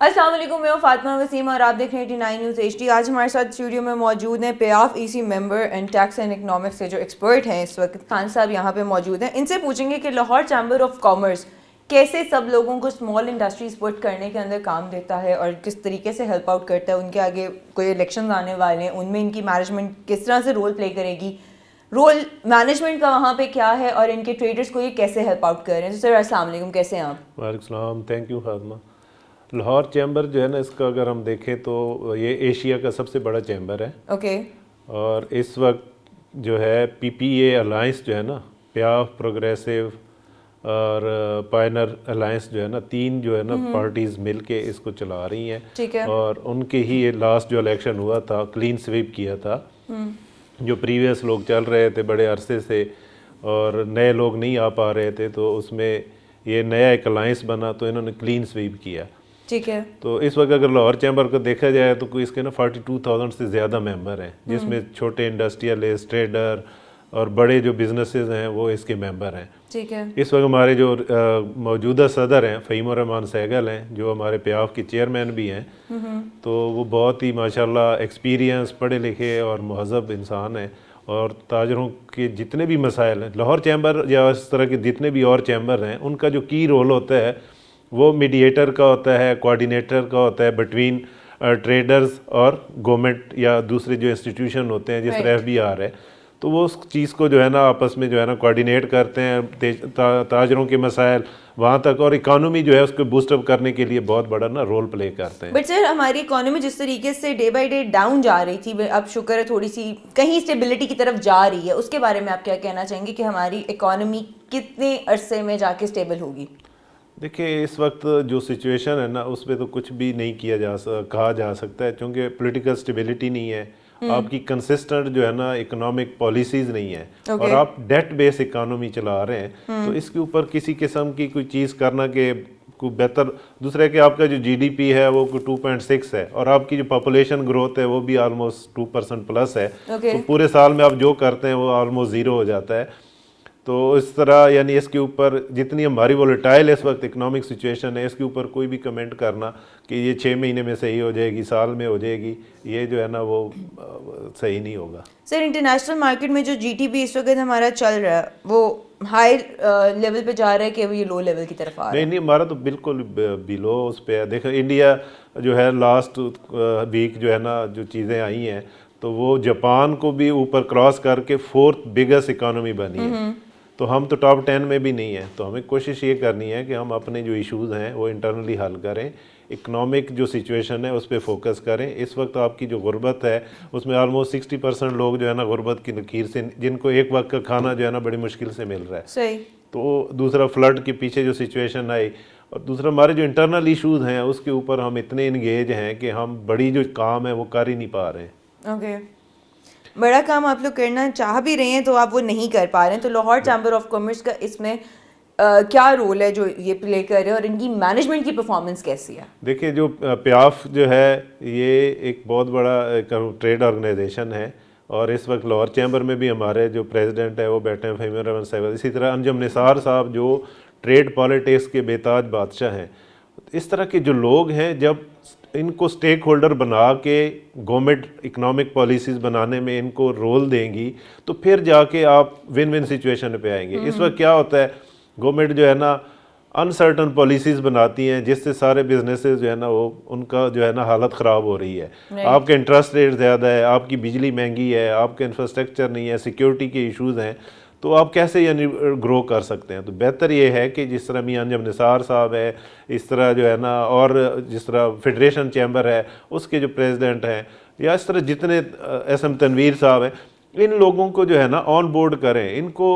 السلام علیکم، میں ہوں فاطمہ وسیم اور آپ دیکھ رہے ہیں 89 نیوز HD۔ آج ہمارے ساتھ اسٹوڈیو میں موجود ہیں PIAF EC member and tax and economics کے جو ایکسپرٹ ہیں اس وقت، خان صاحب یہاں پہ موجود ہیں۔ ان سے پوچھیں گے کہ لاہور چیمبر آف کامرس کیسے سب لوگوں کو اسمال انڈسٹری سپورٹ کرنے کے اندر کام دیتا ہے اور کس طریقے سے ہیلپ آؤٹ کرتا ہے۔ ان کے آگے کوئی الیکشنز آنے والے ہیں، ان میں ان کی مینجمنٹ کس طرح سے رول پلے کرے گی، رول مینجمنٹ کا وہاں پہ کیا ہے، اور ان کے ٹریڈرز کو یہ کیسے ہیلپ آؤٹ کر رہے ہیں۔ سر السلام علیکم، کیسے ہیں آپ؟ وعلیکم السلام، thank you Fatima. Lahore chamber جو ہے نا، اس کا اگر ہم دیکھیں تو یہ ایشیا کا سب سے بڑا چیمبر ہے۔ اوکے۔ اور اس وقت جو ہے PPA الائنس جو ہے نا، پیاف، پروگریسو اور پائنر الائنس جو ہے نا، تین جو ہے نا پارٹیز مل کے اس کو چلا رہی ہیں۔ ٹھیک ہے۔ اور ان کے ہی یہ لاسٹ جو الیکشن ہوا تھا، کلین سویپ کیا تھا۔ جو پریویس لوگ چل رہے تھے بڑے عرصے سے اور نئے لوگ نہیں آ پا رہے تھے، تو اس میں یہ نیا ایک الائنس بنا تو انہوں نے کلین سویپ کیا۔ ٹھیک ہے۔ تو اس وقت اگر لاہور چیمبر کو دیکھا جائے تو کوئی اس کے نا 42,000 سے زیادہ ممبر ہیں، جس میں چھوٹے انڈسٹریلسٹ، ٹریڈر اور بڑے جو بزنسز ہیں وہ اس کے ممبر ہیں۔ ٹھیک ہے۔ اس وقت ہمارے جو موجودہ صدر ہیں فہیم الرحمان سہگل ہیں، جو ہمارے پیاف کے چیئرمین بھی ہیں، تو وہ بہت ہی ماشاءاللہ ایکسپیرینس، پڑھے لکھے اور مہذب انسان ہیں۔ اور تاجروں کے جتنے بھی مسائل ہیں، لاہور چیمبر یا اس طرح کے جتنے بھی اور چیمبر ہیں، ان کا جو کی رول ہوتا ہے وہ میڈیٹر کا ہوتا ہے، کوآرڈینیٹر کا ہوتا ہے بٹوین ٹریڈرز اور گورنمنٹ یا دوسرے جو انسٹیٹیوشن ہوتے ہیں، جس طرح FBR ہے، تو وہ اس چیز کو جو ہے نا آپس میں جو ہے نا کوآرڈینیٹ کرتے ہیں، تاجروں کے مسائل وہاں تک، اور اکانومی جو ہے اس کو بوسٹ اپ کرنے کے لیے بہت بڑا نا رول پلے کرتے ہیں۔ بٹ سر، ہماری اکانومی جس طریقے سے ڈے بائی ڈے ڈاؤن جا رہی تھی، اب شکر ہے تھوڑی سی کہیں اسٹیبلٹی کی طرف جا رہی ہے، اس کے بارے میں آپ کیا کہنا چاہیں گے کہ ہماری اکانومی کتنے عرصے میں جا کے اسٹیبل ہوگی؟ دیکھیں، اس وقت جو سچویشن ہے نا، اس پہ تو کچھ بھی نہیں کہا جا سکتا ہے، کیونکہ پولیٹیکل سٹیبلٹی نہیں ہے، آپ کی کنسسٹنٹ جو ہے نا اکنامک پالیسیز نہیں ہے، اور آپ ڈیٹ بیس اکانومی چلا رہے ہیں، تو اس کے اوپر کسی قسم کی کوئی چیز کرنا کہ کوئی بہتر، دوسرا کہ آپ کا جو GDP ہے وہ کوئی 2.6 ہے، اور آپ کی جو پاپولیشن گروتھ ہے وہ بھی آلموسٹ 2% پلس ہے، تو پورے سال میں آپ جو کرتے ہیں وہ آلموسٹ زیرو ہو جاتا ہے۔ تو اس طرح یعنی اس کے اوپر جتنی ہماری وولیٹائل اس وقت اکنامک سچویشن ہے، اس کے اوپر کوئی بھی کمنٹ کرنا کہ یہ 6 مہینے میں صحیح ہو جائے گی، سال میں ہو جائے گی، یہ جو ہے نا وہ صحیح نہیں ہوگا۔ سر، انٹرنیشنل مارکیٹ میں جو GDP اس وقت ہمارا چل رہا ہے وہ ہائی لیول پہ جا رہا ہے کہ وہ یہ لو لیول کی طرف آ رہا ہے؟ نہیں، ہمارا تو بالکل بلو اس پہ ہے۔ دیکھو انڈیا جو ہے لاسٹ ویک جو ہے نا جو چیزیں آئی ہیں، تو وہ جاپان کو بھی اوپر کراس کر کے 4th بگیسٹ اکانومی بنی ہے، تو ہم تو ٹاپ 10 میں بھی نہیں ہیں۔ تو ہمیں کوشش یہ کرنی ہے کہ ہم اپنے جو ایشوز ہیں وہ انٹرنلی حل کریں، اکنامک جو سچویشن ہے اس پہ فوکس کریں۔ اس وقت آپ کی جو غربت ہے اس میں آلموسٹ 60% لوگ جو ہے نا غربت کی لکیر سے، جن کو ایک وقت کا کھانا جو ہے نا بڑی مشکل سے مل رہا ہے۔ صحیح۔ تو دوسرا فلڈ کے پیچھے جو سچویشن آئی، اور دوسرا ہمارے جو انٹرنل ایشوز ہیں اس کے اوپر ہم اتنے انگیج ہیں کہ ہم بڑی جو کام ہے وہ کر ہی نہیں پا رہے ہیں۔ اوکے، بڑا کام آپ لوگ کرنا چاہ بھی رہے ہیں تو آپ وہ نہیں کر پا رہے ہیں، تو لاہور چیمبر آف کامرس کا اس میں کیا رول ہے جو یہ پلے کر رہے ہیں، اور ان کی مینجمنٹ کی پرفارمنس کیسی ہے؟ دیکھیں، جو پیاف جو ہے یہ ایک بہت بڑا ٹریڈ آرگنائزیشن ہے، اور اس وقت لاہور چیمبر میں بھی ہمارے جو پریزیڈنٹ ہے وہ بیٹھے ہیں فہیم الرحمان سہگل، اسی طرح انجم نثار صاحب جو ٹریڈ پالیٹکس کے بے تاج بادشاہ ہیں۔ اس طرح کے جو لوگ ہیں، جب ان کو سٹیک ہولڈر بنا کے گورنمنٹ اکنامک پالیسیز بنانے میں ان کو رول دیں گی، تو پھر جا کے آپ ون ون سچویشن پہ آئیں گے۔ اس وقت کیا ہوتا ہے، گورنمنٹ جو ہے نا انسرٹن پالیسیز بناتی ہیں، جس سے سارے بزنسز جو ہے نا وہ ان کا جو ہے نا حالت خراب ہو رہی ہے۔ آپ کا انٹرسٹ ریٹ زیادہ ہے، آپ کی بجلی مہنگی ہے، آپ کا انفراسٹرکچر نہیں ہے، سیکیورٹی کے ایشوز ہیں، تو آپ کیسے یعنی گرو کر سکتے ہیں؟ تو بہتر یہ ہے کہ جس طرح میاں انجم نثار صاحب ہے، اس طرح جو ہے نا، اور جس طرح فیڈریشن چیمبر ہے اس کے جو پریزیڈنٹ ہیں، یا اس طرح جتنے SM تنویر صاحب ہیں، ان لوگوں کو جو ہے نا آن بورڈ کریں، ان کو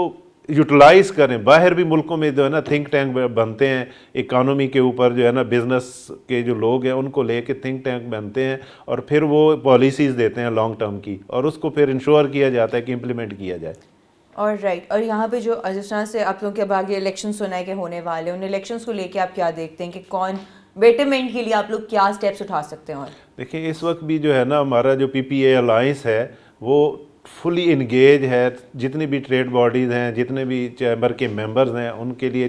یوٹیلائز کریں۔ باہر بھی ملکوں میں جو ہے نا تھنک ٹینک بنتے ہیں اکانومی کے اوپر، جو ہے نا بزنس کے جو لوگ ہیں ان کو لے کے تھنک ٹینک بنتے ہیں، اور پھر وہ پالیسیز دیتے ہیں لانگ ٹرم کی، اور اس کو پھر انشور کیا جاتا ہے کہ امپلیمنٹ کیا جائے۔ اور رائٹ، اور یہاں پہ جو جس طرح سے آپ لوگوں کے اب آگے الیکشن سنا ہے کہ ہونے والے، ان الیکشنس کو لے کے آپ کیا دیکھتے ہیں کہ کون بیٹرمنٹ کے لیے آپ لوگ کیا اسٹیپس اٹھا سکتے ہیں؟ اور دیکھیں، اس وقت بھی جو ہے نا ہمارا جو PPA الائنس ہے وہ فلی انگیج ہے، جتنی بھی ٹریڈ باڈیز ہیں، جتنے بھی چیمبر کے ممبرز ہیں، ان کے لیے